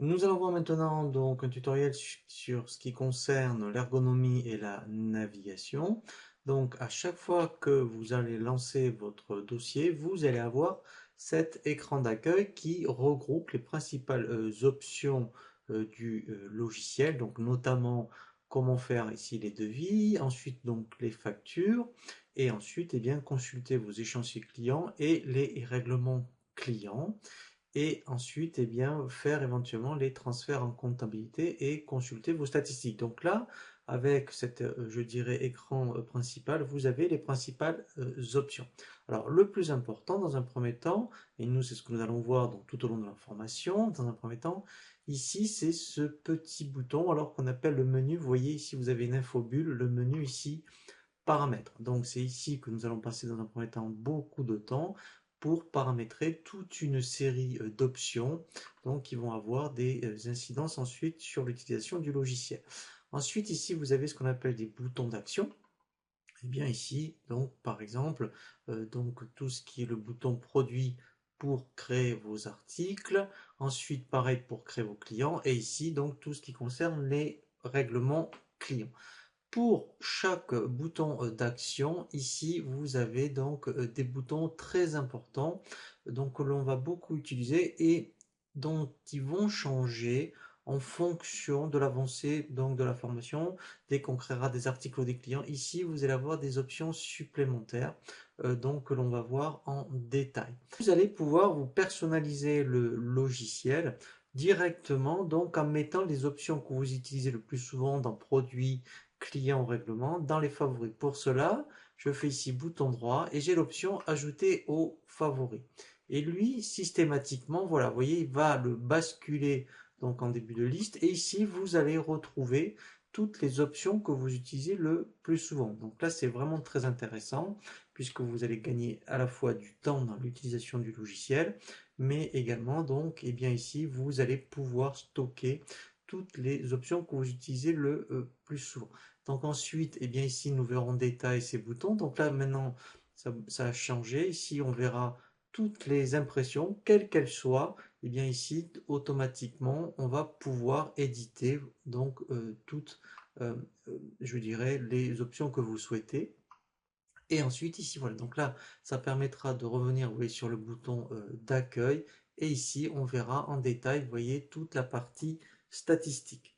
Nous allons voir maintenant donc un tutoriel sur ce qui concerne l'ergonomie et la navigation. Donc à chaque fois que vous allez lancer votre dossier, vous allez avoir cet écran d'accueil qui regroupe les principales options du logiciel, donc notamment comment faire ici les devis, ensuite donc les factures, et ensuite consulter vos échéanciers clients et les règlements clients et ensuite faire éventuellement les transferts en comptabilité et consulter vos statistiques. Donc là, avec cet, je dirais, écran principal, vous avez les principales options. Alors le plus important dans un premier temps, et nous c'est ce que nous allons voir tout au long de la formation, dans un premier temps, ici c'est ce petit bouton alors qu'on appelle le menu. Vous voyez ici vous avez une infobulle, le menu ici paramètres. Donc c'est ici que nous allons passer dans un premier temps beaucoup de temps pour paramétrer toute une série d'options donc qui vont avoir des incidences ensuite sur l'utilisation du logiciel. Ensuite ici vous avez ce qu'on appelle des boutons d'action. Et bien ici donc par exemple donc tout ce qui est le bouton produit pour créer vos articles, ensuite pareil pour créer vos clients et ici donc tout ce qui concerne les règlements clients. Pour chaque bouton d'action, ici vous avez donc des boutons très importants donc que l'on va beaucoup utiliser et dont ils vont changer en fonction de l'avancée donc de la formation. Dès qu'on créera des articles ou des clients, ici vous allez avoir des options supplémentaires donc que l'on va voir en détail. Vous allez pouvoir vous personnaliser le logiciel directement donc en mettant les options que vous utilisez le plus souvent dans produits client règlement dans les favoris. Pour cela, je fais ici bouton droit et j'ai l'option ajouter aux favoris. Et lui, systématiquement, voilà, vous voyez, il va le basculer donc en début de liste. Et ici, vous allez retrouver toutes les options que vous utilisez le plus souvent. Donc là, c'est vraiment très intéressant puisque vous allez gagner à la fois du temps dans l'utilisation du logiciel, mais également donc, et bien ici, vous allez pouvoir stocker toutes les options que vous utilisez le plus souvent. Donc ensuite, et bien ici, nous verrons détail ces boutons. Donc là, maintenant, ça a changé. Ici, on verra toutes les impressions, quelles qu'elles soient. Et bien ici, automatiquement, on va pouvoir éditer donc toutes, je dirais, les options que vous souhaitez. Et ensuite, ici, voilà. Donc là, ça permettra de revenir, vous voyez, sur le bouton d'accueil. Et ici, on verra en détail, vous voyez, toute la partie statistique.